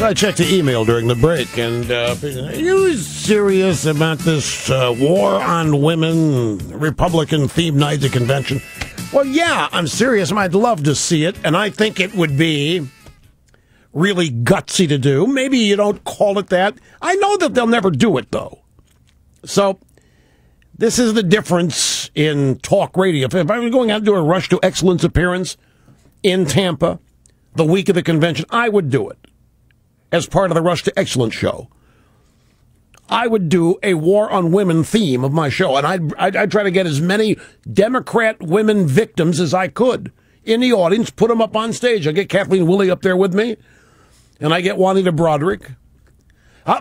So I checked the email during the break, and are you serious about this war on women, Republican theme night at the convention? Well, yeah, I'm serious, and I'd love to see it, and I think it would be really gutsy to do. Maybe you don't call it that. I know that they'll never do it, though. So this is the difference in talk radio. If I was going out to do a Rush to Excellence appearance in Tampa the week of the convention, I would do it as part of the Rush to Excellence show. I would do a war on women theme of my show, and I'd try to get as many Democrat women victims as I could in the audience, put them up on stage. I get Kathleen Willey up there with me, and I get Juanita Broderick.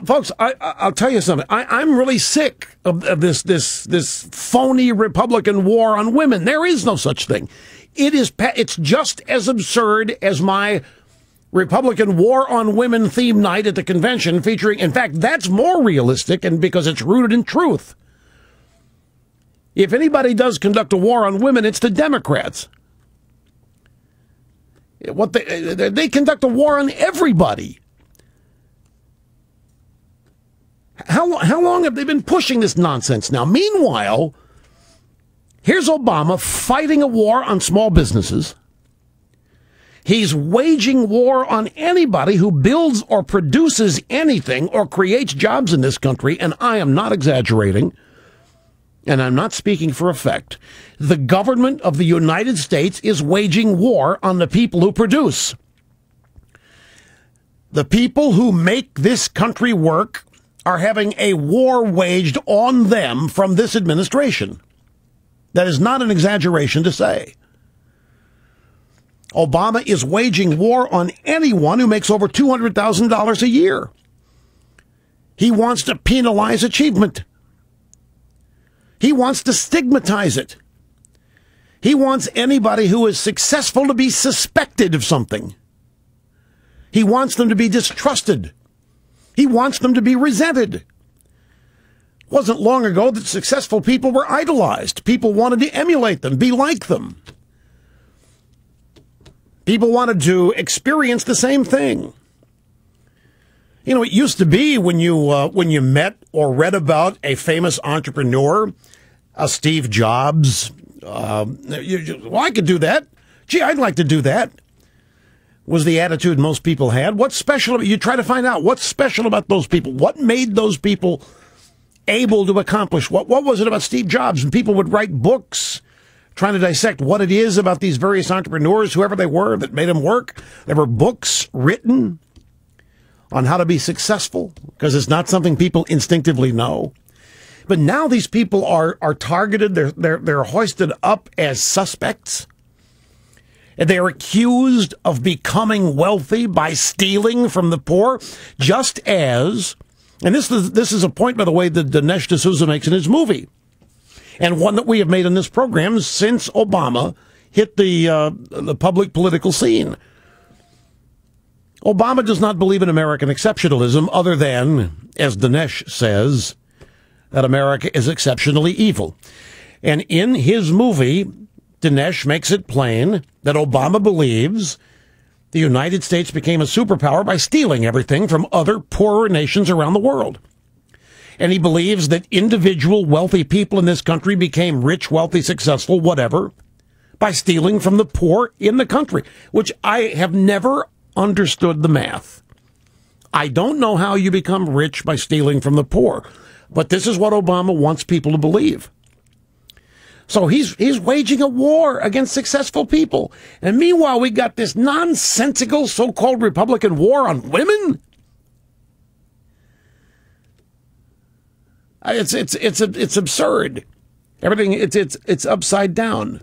Folks, I'll tell you something. I'm really sick of this phony Republican war on women. There is no such thing. It's just as absurd as my Republican war on women theme night at the convention featuring, in fact, that's more realistic and because it's rooted in truth. If anybody does conduct a war on women, it's the Democrats. They conduct a war on everybody. How long have they been pushing this nonsense now? Meanwhile, here's Obama fighting a war on small businesses. He's waging war on anybody who builds or produces anything or creates jobs in this country, and I am not exaggerating, and I'm not speaking for effect. The government of the United States is waging war on the people who produce. The people who make this country work are having a war waged on them from this administration. That is not an exaggeration to say. Obama is waging war on anyone who makes over $200,000 a year. He wants to penalize achievement. He wants to stigmatize it. He wants anybody who is successful to be suspected of something. He wants them to be distrusted. He wants them to be resented. It wasn't long ago that successful people were idolized. People wanted to emulate them, be like them. People wanted to experience the same thing. You know, it used to be when you met or read about a famous entrepreneur, a Steve Jobs, well, I could do that. Gee, I'd like to do that. Was the attitude most people had. What's special about, you try to find out what's special about those people. What made those people able to accomplish? What was it about Steve Jobs? And people would write books trying to dissect what it is about these various entrepreneurs, whoever they were, that made them work. There were books written on how to be successful, because it's not something people instinctively know. But now these people are targeted. They're hoisted up as suspects. And they're accused of becoming wealthy by stealing from the poor, just as, and this is a point, by the way, that Dinesh D'Souza makes in his movie, and one that we have made in this program since Obama hit the public political scene. Obama does not believe in American exceptionalism other than, as Dinesh says, that America is exceptionally evil. And in his movie, Dinesh makes it plain that Obama believes the United States became a superpower by stealing everything from other poorer nations around the world. And he believes that individual wealthy people in this country became rich, wealthy, successful, whatever, by stealing from the poor in the country, which I have never understood the math. I don't know how you become rich by stealing from the poor, but this is what Obama wants people to believe. So he's waging a war against successful people. And meanwhile, we got this nonsensical so-called Republican war on women. It's absurd. Everything, it's upside down.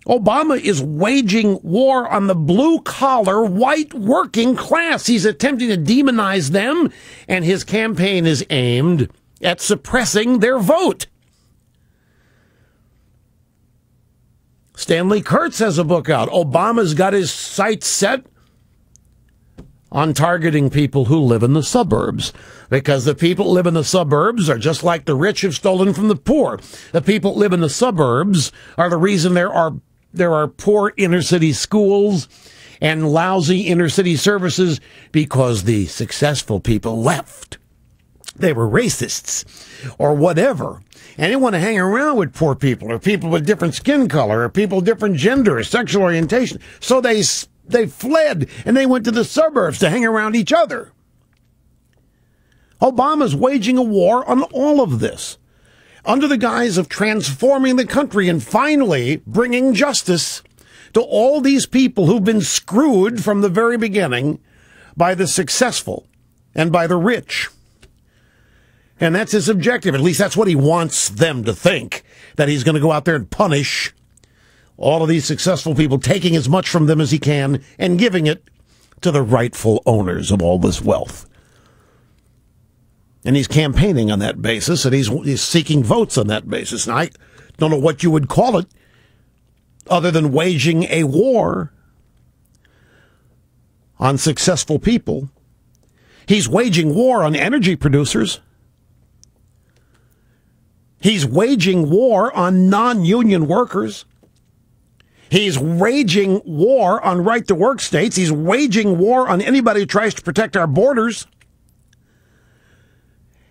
Obama is waging war on the blue-collar, white working class. He's attempting to demonize them, and his campaign is aimed at suppressing their vote. Stanley Kurtz has a book out. Obama's got his sights set on targeting people who live in the suburbs, because the people who live in the suburbs are just like the rich who've stolen from the poor. The people who live in the suburbs are the reason there are poor inner city schools and lousy inner-city services because the successful people left. They were racists or whatever. And they want to hang around with poor people or people with different skin color or people with different gender or sexual orientation. So they fled and they went to the suburbs to hang around each other. Obama's waging a war on all of this under the guise of transforming the country and finally bringing justice to all these people who've been screwed from the very beginning by the successful and by the rich. And that's his objective. At least that's what he wants them to think, that he's going to go out there and punish all of these successful people, taking as much from them as he can and giving it to the rightful owners of all this wealth. And he's campaigning on that basis, and he's seeking votes on that basis. And I don't know what you would call it other than waging a war on successful people. He's waging war on energy producers. He's waging war on non-union workers. He's waging war on right-to-work states. He's waging war on anybody who tries to protect our borders.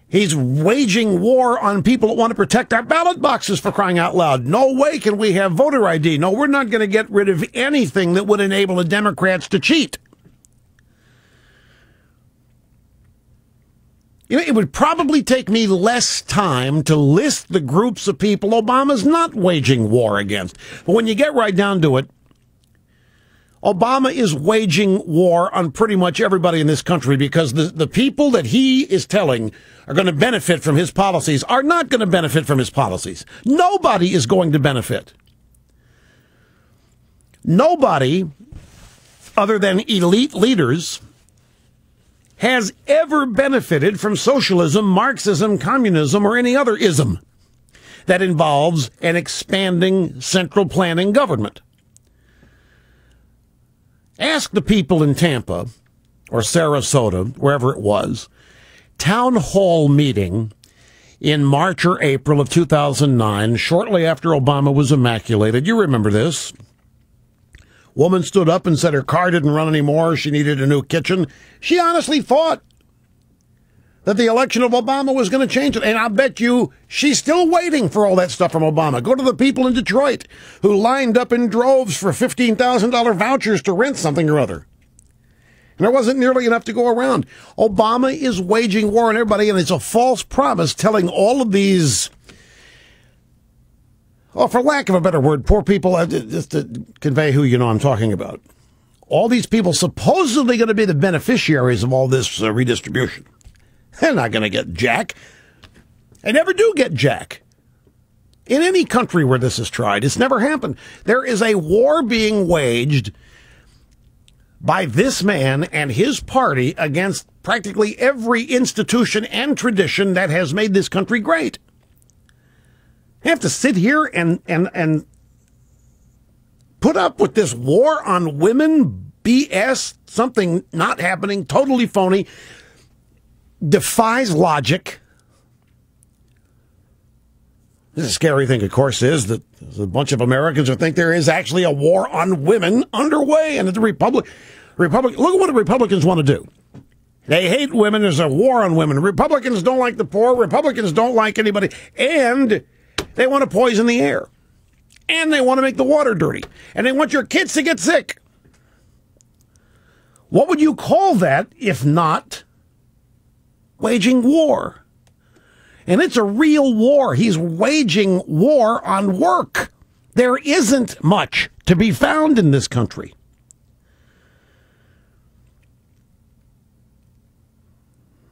He's waging war on people that want to protect our ballot boxes, for crying out loud. No way can we have voter ID. No, we're not going to get rid of anything that would enable the Democrats to cheat. You know, it would probably take me less time to list the groups of people Obama's not waging war against. But when you get right down to it, Obama is waging war on pretty much everybody in this country because the people that he is telling are going to benefit from his policies are not going to benefit from his policies. Nobody is going to benefit. Nobody other than elite leaders has ever benefited from socialism, Marxism, communism, or any other ism that involves an expanding central planning government. Ask the people in Tampa or Sarasota, wherever it was, town hall meeting in March or April of 2009, shortly after Obama was immaculated. You remember this. Woman stood up and said her car didn't run anymore. She needed a new kitchen. She honestly thought that the election of Obama was going to change it. And I bet you she's still waiting for all that stuff from Obama. Go to the people in Detroit who lined up in droves for $15,000 vouchers to rent something or other. And there wasn't nearly enough to go around. Obama is waging war on everybody, and it's a false promise telling all of these, for lack of a better word, poor people, just to convey who you know I'm talking about. All these people supposedly going to be the beneficiaries of all this redistribution. They're not going to get jack. They never do get jack. In any country where this is tried, it's never happened. There is a war being waged by this man and his party against practically every institution and tradition that has made this country great. You have to sit here and put up with this war on women, BS, something not happening, totally phony, defies logic. The scary thing, of course, is that there's a bunch of Americans who think there is actually a war on women underway, and that the Republic, look at what the Republicans want to do. They hate women. There's a war on women. Republicans don't like the poor. Republicans don't like anybody. And they want to poison the air. And they want to make the water dirty. And they want your kids to get sick. What would you call that if not waging war? And it's a real war. He's waging war on work. There isn't much to be found in this country.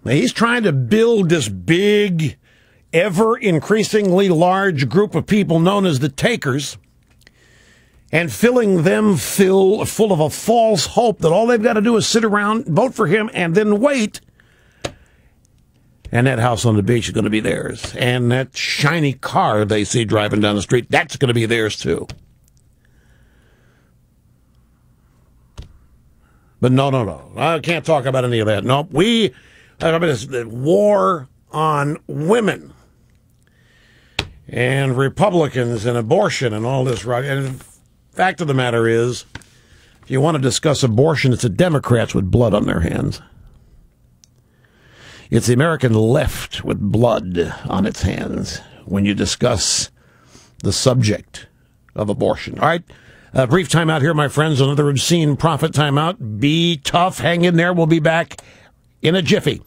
He's trying to build this big, ever-increasingly large group of people known as the takers, and filling them full of a false hope that all they've got to do is sit around, vote for him, and then wait. And that house on the beach is going to be theirs. And that shiny car they see driving down the street, that's going to be theirs too. But no. I can't talk about any of that. No, it's the war on women and Republicans and abortion and all this. And the fact of the matter is, If you want to discuss abortion, it's the Democrats with blood on their hands. It's the American left with blood on its hands when you discuss the subject of abortion. All right, a brief timeout here, my friends. Another obscene profit timeout. Be tough. Hang in there. We'll be back in a jiffy.